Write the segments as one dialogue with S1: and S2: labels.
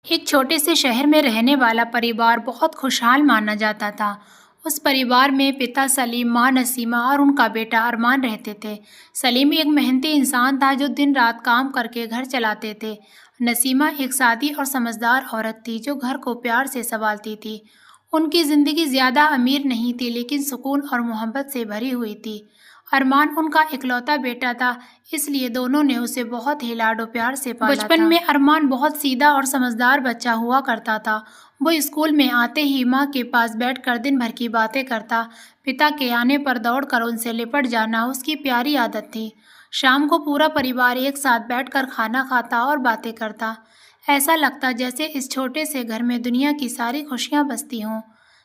S1: एक छोटे से शहर में रहने वाला परिवार बहुत खुशहाल माना जाता था। उस परिवार में पिता सलीम, माँ नसीमा और उनका बेटा अरमान रहते थे। सलीम एक मेहनती इंसान था जो दिन रात काम करके घर चलाते थे। नसीमा एक सादी और समझदार औरत थी जो घर को प्यार से संभालती थी। उनकी ज़िंदगी ज़्यादा अमीर नहीं थी, लेकिन सुकून और मोहब्बत से भरी हुई थी। अरमान उनका इकलौता बेटा था, इसलिए दोनों ने उसे बहुत ही लाडो प्यार से पाला था। बचपन में अरमान बहुत सीधा और समझदार बच्चा हुआ करता था। वो स्कूल में आते ही माँ के पास बैठकर दिन भर की बातें करता। पिता के आने पर दौड़कर उनसे लिपट जाना उसकी प्यारी आदत थी। शाम को पूरा परिवार एक साथ बैठकर खाना खाता और बातें करता। ऐसा लगता जैसे इस छोटे से घर में दुनिया की सारी खुशियाँ बसती हों।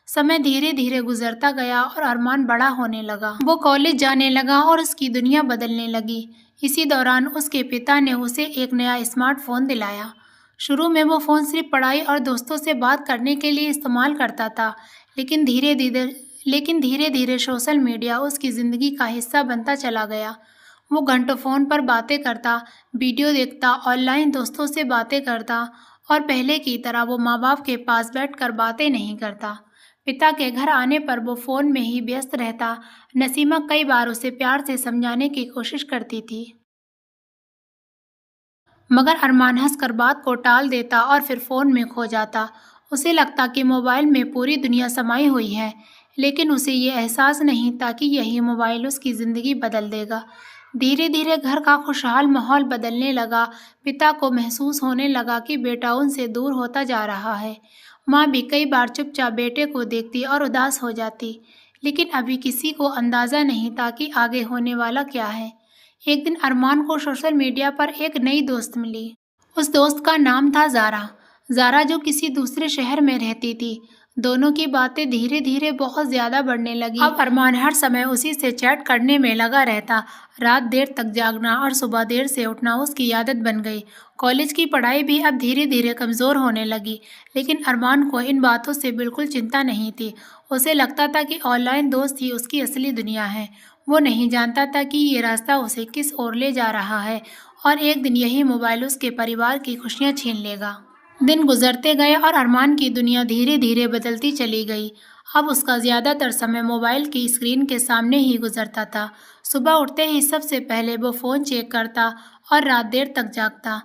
S1: समय धीरे धीरे गुजरता गया और अरमान बड़ा होने लगा। वो कॉलेज जाने लगा और उसकी दुनिया बदलने लगी। इसी दौरान उसके पिता ने उसे एक नया स्मार्टफोन दिलाया। शुरू में वो फ़ोन सिर्फ पढ़ाई और दोस्तों से बात करने के लिए इस्तेमाल करता था, लेकिन धीरे धीरे सोशल मीडिया उसकी ज़िंदगी का हिस्सा बनता चला गया। वो घंटों फ़ोन पर बातें करता, वीडियो देखता, ऑनलाइन दोस्तों से बातें करता और पहले की तरह वो माँ बाप के पास बैठकर बातें नहीं करता। पिता के घर आने पर वो फ़ोन में ही व्यस्त रहता। नसीमा कई बार उसे प्यार से समझाने की कोशिश करती थी, मगर अरमान हंसकर बात को टाल देता और फिर फ़ोन में खो जाता। उसे लगता कि मोबाइल में पूरी दुनिया समाई हुई है, लेकिन उसे ये एहसास नहीं था कि यही मोबाइल उसकी ज़िंदगी बदल देगा। धीरे धीरे घर का खुशहाल माहौल बदलने लगा। पिता को महसूस होने लगा कि बेटा उनसे दूर होता जा रहा है। माँ भी कई बार चुपचाप बेटे को देखती और उदास हो जाती, लेकिन अभी किसी को अंदाज़ा नहीं था कि आगे होने वाला क्या है। एक दिन अरमान को सोशल मीडिया पर एक नई दोस्त मिली। उस दोस्त का नाम था ज़ारा। ज़ारा जो किसी दूसरे शहर में रहती थी। दोनों की बातें धीरे धीरे बहुत ज़्यादा बढ़ने लगी। अब अरमान हर समय उसी से चैट करने में लगा रहता। रात देर तक जागना और सुबह देर से उठना उसकी आदत बन गई। कॉलेज की पढ़ाई भी अब धीरे धीरे कमज़ोर होने लगी, लेकिन अरमान को इन बातों से बिल्कुल चिंता नहीं थी। उसे लगता था कि ऑनलाइन दोस्त ही उसकी असली दुनिया है। वो नहीं जानता था कि ये रास्ता उसे किस ओर ले जा रहा है, और एक दिन यही मोबाइल उसके परिवार की खुशियाँ छीन लेगा। दिन गुजरते गए और अरमान की दुनिया धीरे धीरे बदलती चली गई। अब उसका ज़्यादातर समय मोबाइल की स्क्रीन के सामने ही गुजरता था। सुबह उठते ही सबसे पहले वो फ़ोन चेक करता और रात देर तक जागता।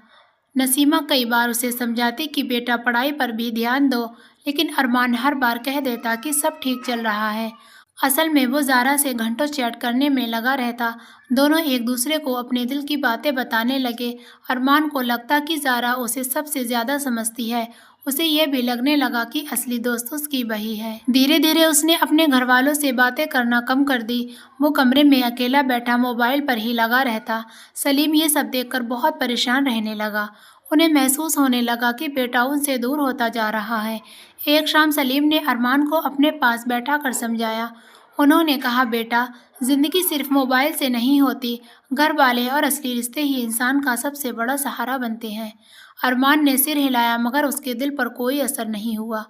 S1: नसीमा कई बार उसे समझाती कि बेटा पढ़ाई पर भी ध्यान दो, लेकिन अरमान हर बार कह देता कि सब ठीक चल रहा है। असल में वो ज़ारा से घंटों चैट करने में लगा रहता। दोनों एक दूसरे को अपने दिल की बातें बताने लगे। अरमान को लगता कि ज़ारा उसे सबसे ज़्यादा समझती है। उसे यह भी लगने लगा कि असली दोस्त उसकी वही है। धीरे धीरे उसने अपने घर वालों से बातें करना कम कर दी। वो कमरे में अकेला बैठा मोबाइल पर ही लगा रहता। सलीम ये सब देखकर बहुत परेशान रहने लगा। उन्हें महसूस होने लगा कि बेटा उनसे दूर होता जा रहा है। एक शाम सलीम ने अरमान को अपने पास बैठा कर समझाया। उन्होंने कहा, बेटा, ज़िंदगी सिर्फ मोबाइल से नहीं होती। घर वाले और असली रिश्ते ही इंसान का सबसे बड़ा सहारा बनते हैं। अरमान ने सिर हिलाया, मगर उसके दिल पर कोई असर नहीं हुआ।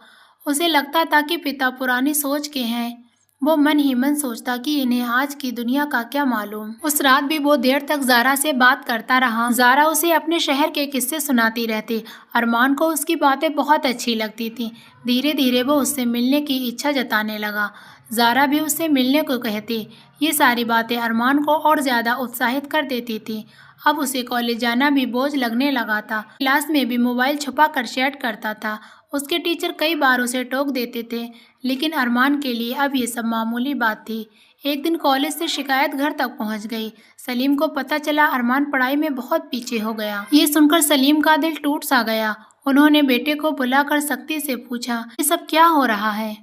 S1: उसे लगता था कि पिता पुरानी सोच के हैं। वो मन ही मन सोचता कि इन्हें आज की दुनिया का क्या मालूम। उस रात भी वो देर तक ज़ारा से बात करता रहा। ज़ारा उसे अपने शहर के किस्से सुनाती रहती। अरमान को उसकी बातें बहुत अच्छी लगती थीं। धीरे धीरे वो उससे मिलने की इच्छा जताने लगा। ज़ारा भी उससे मिलने को कहती। ये सारी बातें अरमान को और ज़्यादा उत्साहित कर देती थी। अब उसे कॉलेज जाना भी बोझ लगने लगा था। क्लास में भी मोबाइल छुपा कर चैट करता था। उसके टीचर कई बार उसे टोक देते थे, लेकिन अरमान के लिए अब ये सब मामूली बात थी। एक दिन कॉलेज से शिकायत घर तक पहुंच गई। सलीम को पता चला अरमान पढ़ाई में बहुत पीछे हो गया। ये सुनकर सलीम का दिल टूट सा गया। उन्होंने बेटे को बुलाकर सख्ती से पूछा, ये सब क्या हो रहा है?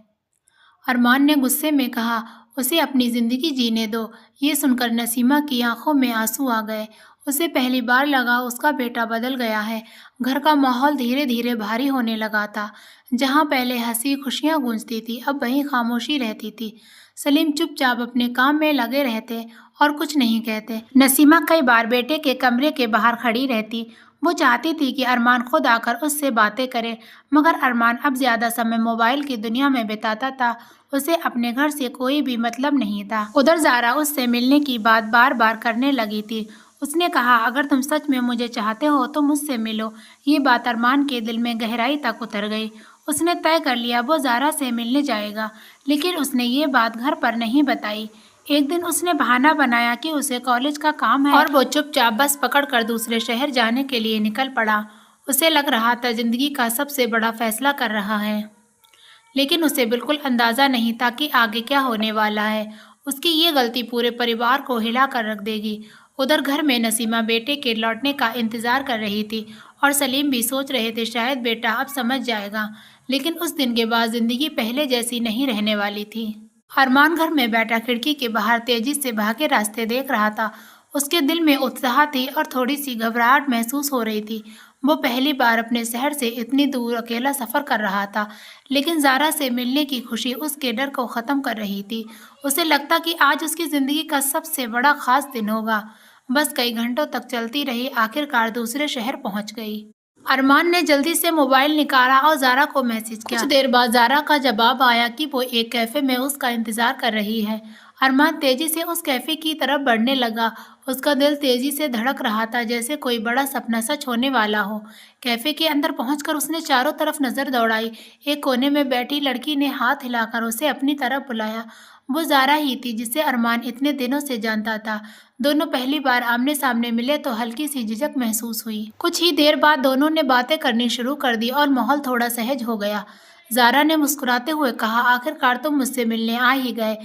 S1: अरमान ने गुस्से में कहा, उसे अपनी ज़िंदगी जीने दो। ये सुनकर नसीमा की आंखों में आंसू आ गए। उसे पहली बार लगा उसका बेटा बदल गया है। घर का माहौल धीरे धीरे भारी होने लगा था। जहाँ पहले हंसी खुशियाँ गूंजती थी, अब वहीं खामोशी रहती थी। सलीम चुपचाप अपने काम में लगे रहते और कुछ नहीं कहते। नसीमा कई बार बेटे के कमरे के बाहर खड़ी रहती। वो चाहती थी कि अरमान खुद आकर उससे बातें करे, मगर अरमान अब ज़्यादा समय मोबाइल की दुनिया में बिताता था। उसे अपने घर से कोई भी मतलब नहीं था। उधर ज़ारा उससे मिलने की बात बार बार करने लगी थी। उसने कहा, अगर तुम सच में मुझे चाहते हो तो मुझसे मिलो। ये बात अरमान के दिल में गहराई तक उतर गई। उसने तय कर लिया वो ज़ारा से मिलने जाएगा, लेकिन उसने ये बात घर पर नहीं बताई। एक दिन उसने बहाना बनाया कि उसे कॉलेज का काम है और वो चुपचाप बस पकड़कर दूसरे शहर जाने के लिए निकल पड़ा। उसे लग रहा था जिंदगी का सबसे बड़ा फैसला कर रहा है, लेकिन उसे बिल्कुल अंदाज़ा नहीं था कि आगे क्या होने वाला है। उसकी ये गलती पूरे परिवार को हिला कर रख देगी। उधर घर में नसीमा बेटे के लौटने का इंतज़ार कर रही थी और सलीम भी सोच रहे थे शायद बेटा अब समझ जाएगा। लेकिन उस दिन के बाद ज़िंदगी पहले जैसी नहीं रहने वाली थी। अरमान घर में बैठा खिड़की के बाहर तेजी से भागे रास्ते देख रहा था। उसके दिल में उत्साह थी और थोड़ी सी घबराहट महसूस हो रही थी। वो पहली बार अपने शहर से इतनी दूर अकेला सफ़र कर रहा था, लेकिन ज़ारा से मिलने की खुशी उसके डर को ख़त्म कर रही थी। उसे लगता कि आज उसकी ज़िंदगी का सबसे बड़ा ख़ास दिन होगा। बस कई घंटों तक चलती रही, आखिरकार दूसरे शहर पहुंच गई। अरमान ने जल्दी से मोबाइल निकाला और ज़ारा को मैसेज किया। कुछ देर बाद ज़ारा का जवाब आया कि वो एक कैफ़े में उसका इंतज़ार कर रही है। अरमान तेज़ी से उस कैफ़े की तरफ बढ़ने लगा। उसका दिल तेज़ी से धड़क रहा था, जैसे कोई बड़ा सपना सच होने वाला हो। कैफ़े के अंदर पहुंचकर उसने चारों तरफ नज़र दौड़ाई। एक कोने में बैठी लड़की ने हाथ हिलाकर उसे अपनी तरफ बुलाया। वो ज़ारा ही थी जिसे अरमान इतने दिनों से जानता था। दोनों पहली बार आमने सामने मिले तो हल्की सी झिझक महसूस हुई। कुछ ही देर बाद दोनों ने बातें करनी शुरू कर दी और माहौल थोड़ा सहज हो गया। ज़ारा ने मुस्कुराते हुए कहा, आखिरकार तुम मुझसे मिलने आ ही गए।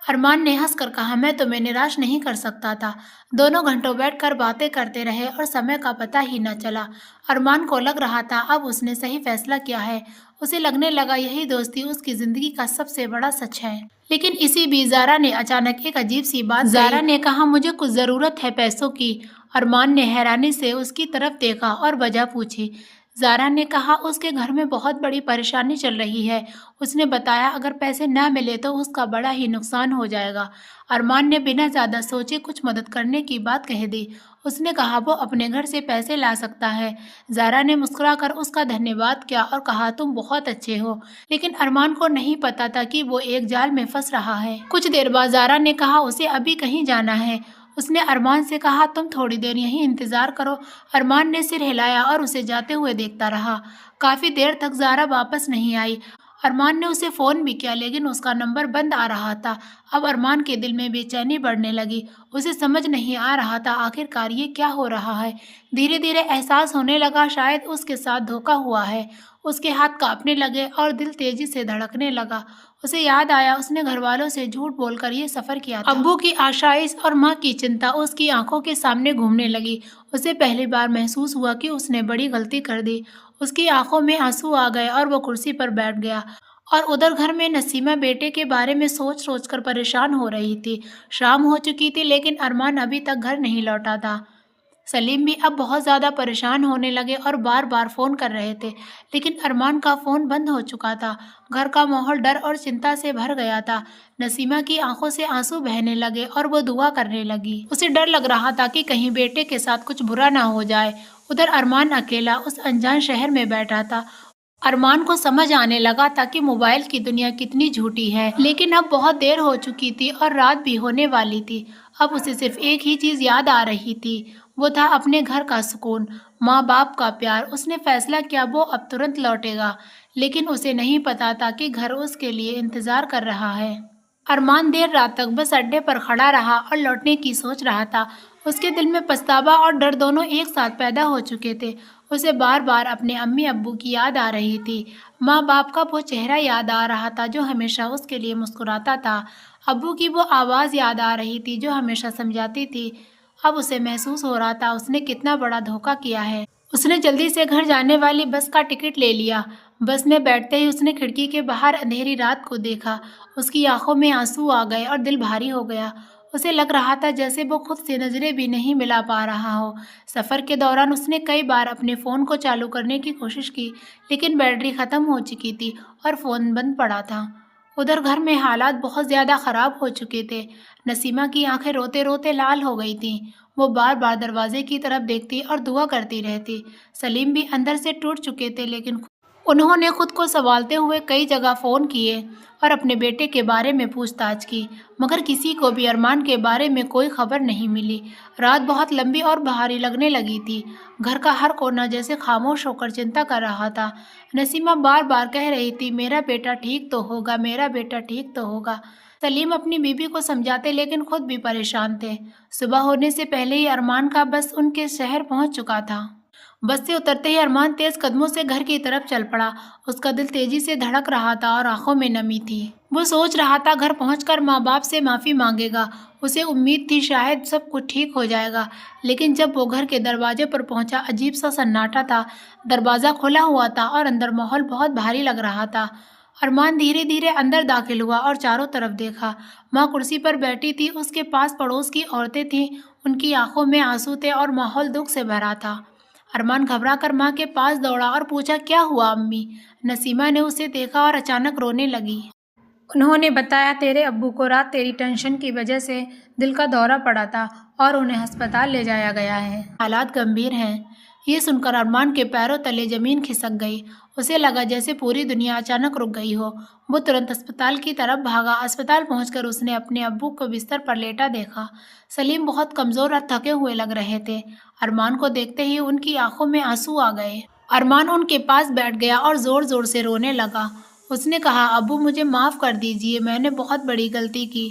S1: अरमान ने हंसकर कहा, मैं तुम्हें निराश नहीं कर सकता था। दोनों घंटों बैठकर बातें करते रहे और समय का पता ही न चला। अरमान को लग रहा था अब उसने सही फैसला किया है। उसे लगने लगा यही दोस्ती उसकी जिंदगी का सबसे बड़ा सच है। लेकिन इसी बीच ज़ारा ने अचानक एक अजीब सी बात ज़ारा ने कहा, मुझे कुछ ज़रूरत है पैसों की। अरमान ने हैरानी से उसकी तरफ देखा और वजह पूछी। ज़ारा ने कहा, उसके घर में बहुत बड़ी परेशानी चल रही है। उसने बताया अगर पैसे न मिले तो उसका बड़ा ही नुकसान हो जाएगा। अरमान ने बिना ज़्यादा सोचे कुछ मदद करने की बात कह दी। उसने कहा वो अपने घर से पैसे ला सकता है। ज़ारा ने मुस्कुराकर उसका धन्यवाद किया और कहा, तुम बहुत अच्छे हो। लेकिन अरमान को नहीं पता था कि वो एक जाल में फंस रहा है। कुछ देर बाद ज़ारा ने कहा, उसे अभी कहीं जाना है। उसने अरमान से कहा, तुम थोड़ी देर यहीं इंतज़ार करो। अरमान ने सिर हिलाया और उसे जाते हुए देखता रहा। काफ़ी देर तक ज़ारा वापस नहीं आई। अरमान ने उसे फ़ोन भी किया, लेकिन उसका नंबर बंद आ रहा था। अब अरमान के दिल में बेचैनी बढ़ने लगी। उसे समझ नहीं आ रहा था आखिरकार ये क्या हो रहा है। धीरे धीरे एहसास होने लगा शायद उसके साथ धोखा हुआ है। उसके हाथ कांपने लगे और दिल तेजी से धड़कने लगा। उसे याद आया उसने घर वालों से झूठ बोलकर ये सफ़र किया था। अब्बू की आशाइश और माँ की चिंता उसकी आंखों के सामने घूमने लगी। उसे पहली बार महसूस हुआ कि उसने बड़ी गलती कर दी। उसकी आंखों में आंसू आ गए और वो कुर्सी पर बैठ गया। और उधर घर में नसीमा बेटे के बारे में सोच सोच कर परेशान हो रही थी। शाम हो चुकी थी, लेकिन अरमान अभी तक घर नहीं लौटा था। सलीम भी अब बहुत ज़्यादा परेशान होने लगे और बार बार फ़ोन कर रहे थे, लेकिन अरमान का फ़ोन बंद हो चुका था। घर का माहौल डर और चिंता से भर गया था। नसीमा की आंखों से आंसू बहने लगे और वो दुआ करने लगी। उसे डर लग रहा था कि कहीं बेटे के साथ कुछ बुरा ना हो जाए। उधर अरमान अकेला उस अनजान शहर में बैठा था। अरमान को समझ आने लगा था कि मोबाइल की दुनिया कितनी झूठी है, लेकिन अब बहुत देर हो चुकी थी और रात भी होने वाली थी। अब उसे सिर्फ एक ही चीज़ याद आ रही थी, वो था अपने घर का सुकून, माँ बाप का प्यार। उसने फैसला किया वो अब तुरंत लौटेगा, लेकिन उसे नहीं पता था कि घर उसके लिए इंतज़ार कर रहा है। अरमान देर रात तक बस अड्डे पर खड़ा रहा और लौटने की सोच रहा था। उसके दिल में पछतावा और डर दोनों एक साथ पैदा हो चुके थे। उसे बार बार अपने अम्मी अब्बू की याद आ रही थी। माँ बाप का वो चेहरा याद आ रहा था जो हमेशा उसके लिए मुस्कुराता था। अब्बू की वो आवाज़ याद आ रही थी जो हमेशा समझाती थी। अब उसे महसूस हो रहा था उसने कितना बड़ा धोखा किया है। उसने जल्दी से घर जाने वाली बस का टिकट ले लिया। बस में बैठते ही उसने खिड़की के बाहर अंधेरी रात को देखा। उसकी आंखों में आंसू आ गए और दिल भारी हो गया। उसे लग रहा था जैसे वो खुद से नज़रें भी नहीं मिला पा रहा हो। सफ़र के दौरान उसने कई बार अपने फ़ोन को चालू करने की कोशिश की, लेकिन बैटरी ख़त्म हो चुकी थी और फ़ोन बंद पड़ा था। उधर घर में हालात बहुत ज़्यादा ख़राब हो चुके थे। नसीमा की आंखें रोते रोते लाल हो गई थीं। वो बार बार दरवाजे की तरफ देखती और दुआ करती रहती। सलीम भी अंदर से टूट चुके थे, लेकिन उन्होंने खुद को संभालते हुए कई जगह फ़ोन किए और अपने बेटे के बारे में पूछताछ की, मगर किसी को भी अरमान के बारे में कोई खबर नहीं मिली। रात बहुत लंबी और भारी लगने लगी थी। घर का हर कोना जैसे खामोश होकर चिंता कर रहा था। नसीमा बार-बार कह रही थी, मेरा बेटा ठीक तो होगा, मेरा बेटा ठीक तो होगा। सलीम अपनी बीवी को समझाते लेकिन खुद भी परेशान थे। सुबह होने से पहले ही अरमान का बस उनके शहर पहुंच चुका था। बस से उतरते ही अरमान तेज कदमों से घर की तरफ चल पड़ा। उसका दिल तेजी से धड़क रहा था और आंखों में नमी थी। वो सोच रहा था घर पहुंचकर माँ बाप से माफ़ी मांगेगा। उसे उम्मीद थी शायद सब कुछ ठीक हो जाएगा, लेकिन जब वो घर के दरवाजे पर पहुंचा अजीब सा सन्नाटा था। दरवाज़ा खुला हुआ था और अंदर माहौल बहुत भारी लग रहा था। अरमान धीरे धीरे अंदर दाखिल हुआ और चारों तरफ देखा। माँ कुर्सी पर बैठी थी, उसके पास पड़ोस की औरतें थीं। उनकी आंखों में आंसू थे और माहौल दुख से भरा था। अरमान घबरा कर माँ के पास दौड़ा और पूछा, क्या हुआ अम्मी? नसीमा ने उसे देखा और अचानक रोने लगी। उन्होंने बताया, तेरे अब्बू को रात तेरी टेंशन की वजह से दिल का दौरा पड़ा था और उन्हें अस्पताल ले जाया गया है। हालात गंभीर हैं। ये सुनकर अरमान के पैरों तले जमीन खिसक गई। उसे लगा जैसे पूरी दुनिया अचानक रुक गई हो। वो तुरंत अस्पताल की तरफ भागा। अस्पताल पहुंचकर उसने अपने अब्बू को बिस्तर पर लेटा देखा। सलीम बहुत कमज़ोर और थके हुए लग रहे थे। अरमान को देखते ही उनकी आंखों में आंसू आ गए। अरमान उनके पास बैठ गया और ज़ोर ज़ोर से रोने लगा। उसने कहा, अब्बू मुझे माफ़ कर दीजिए, मैंने बहुत बड़ी गलती की।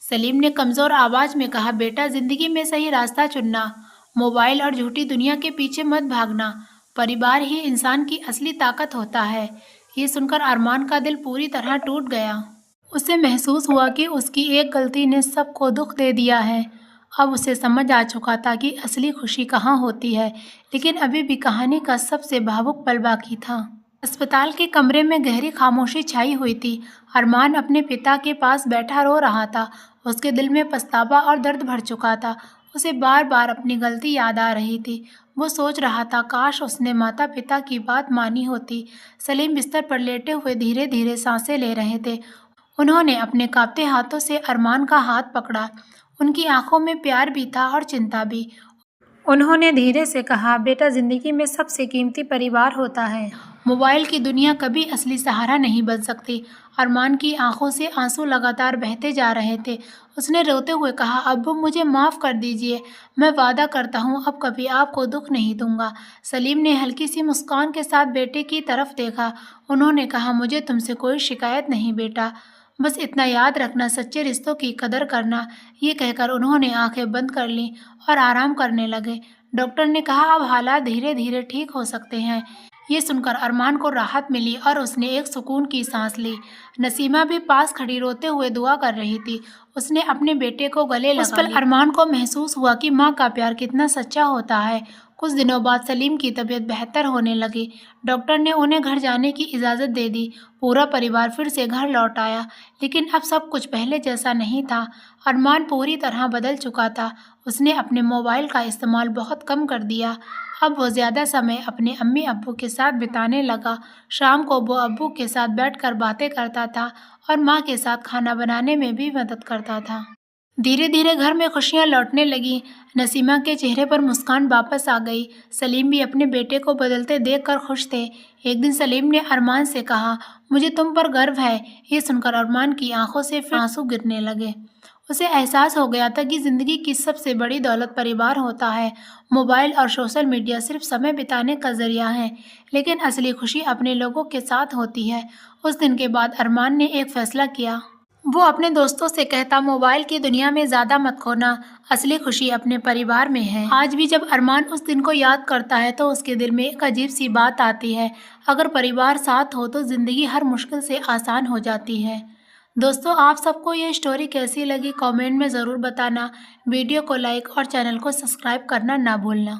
S1: सलीम ने कमज़ोर आवाज़ में कहा, बेटा ज़िंदगी में सही रास्ता चुनना, मोबाइल और झूठी दुनिया के पीछे मत भागना। परिवार ही इंसान की असली ताकत होता है। ये सुनकर अरमान का दिल पूरी तरह टूट गया। उसे महसूस हुआ कि उसकी एक गलती ने सबको दुख दे दिया है। अब उसे समझ आ चुका था कि असली खुशी कहाँ होती है, लेकिन अभी भी कहानी का सबसे भावुक पल बाकी था। अस्पताल के कमरे में गहरी खामोशी छाई हुई थी। अरमान अपने पिता के पास बैठा रो रहा था। उसके दिल में पछतावा और दर्द भर चुका था। उसे बार बार अपनी गलती याद आ रही थी। वो सोच रहा था, काश उसने माता पिता की बात मानी होती। सलीम बिस्तर पर लेटे हुए धीरे धीरे सांसें ले रहे थे। उन्होंने अपने कांपते हाथों से अरमान का हाथ पकड़ा। उनकी आंखों में प्यार भी था और चिंता भी। उन्होंने धीरे से कहा, बेटा ज़िंदगी में सबसे कीमती परिवार होता है। मोबाइल की दुनिया कभी असली सहारा नहीं बन सकती। अरमान की आंखों से आंसू लगातार बहते जा रहे थे। उसने रोते हुए कहा, अब्बू मुझे माफ़ कर दीजिए, मैं वादा करता हूँ अब कभी आपको दुख नहीं दूंगा। सलीम ने हल्की सी मुस्कान के साथ बेटे की तरफ देखा। उन्होंने कहा, मुझे तुमसे कोई शिकायत नहीं बेटा, बस इतना याद रखना, सच्चे रिश्तों की कदर करना। ये कहकर उन्होंने आंखें बंद कर लीं और आराम करने लगे। डॉक्टर ने कहा, अब हालात धीरे धीरे ठीक हो सकते हैं। ये सुनकर अरमान को राहत मिली और उसने एक सुकून की सांस ली। नसीमा भी पास खड़ी रोते हुए दुआ कर रही थी। उसने अपने बेटे को गले लगा लिया। उस पल अरमान को महसूस हुआ कि माँ का प्यार कितना सच्चा होता है। कुछ दिनों बाद सलीम की तबीयत बेहतर होने लगी। डॉक्टर ने उन्हें घर जाने की इजाज़त दे दी। पूरा परिवार फिर से घर लौट आया, लेकिन अब सब कुछ पहले जैसा नहीं था। अरमान पूरी तरह बदल चुका था। उसने अपने मोबाइल का इस्तेमाल बहुत कम कर दिया। अब वो ज़्यादा समय अपने अम्मी अब्बू के साथ बिताने लगा। शाम को वो अब्बू के साथ बैठकर बातें करता था और माँ के साथ खाना बनाने में भी मदद करता था। धीरे धीरे घर में खुशियां लौटने लगी। नसीमा के चेहरे पर मुस्कान वापस आ गई। सलीम भी अपने बेटे को बदलते देखकर खुश थे। एक दिन सलीम ने अरमान से कहा, मुझे तुम पर गर्व है। ये सुनकर अरमान की आंखों से फिर आंसू गिरने लगे। उसे एहसास हो गया था कि ज़िंदगी की सबसे बड़ी दौलत परिवार होता है। मोबाइल और सोशल मीडिया सिर्फ समय बिताने का जरिया है, लेकिन असली खुशी अपने लोगों के साथ होती है। उस दिन के बाद अरमान ने एक फ़ैसला किया। वो अपने दोस्तों से कहता, मोबाइल की दुनिया में ज़्यादा मत खोना, असली खुशी अपने परिवार में है। आज भी जब अरमान उस दिन को याद करता है तो उसके दिल में एक अजीब सी बात आती है। अगर परिवार साथ हो तो ज़िंदगी हर मुश्किल से आसान हो जाती है। दोस्तों, आप सबको ये स्टोरी कैसी लगी कमेंट में ज़रूर बताना। वीडियो को लाइक और चैनल को सब्सक्राइब करना ना भूलना।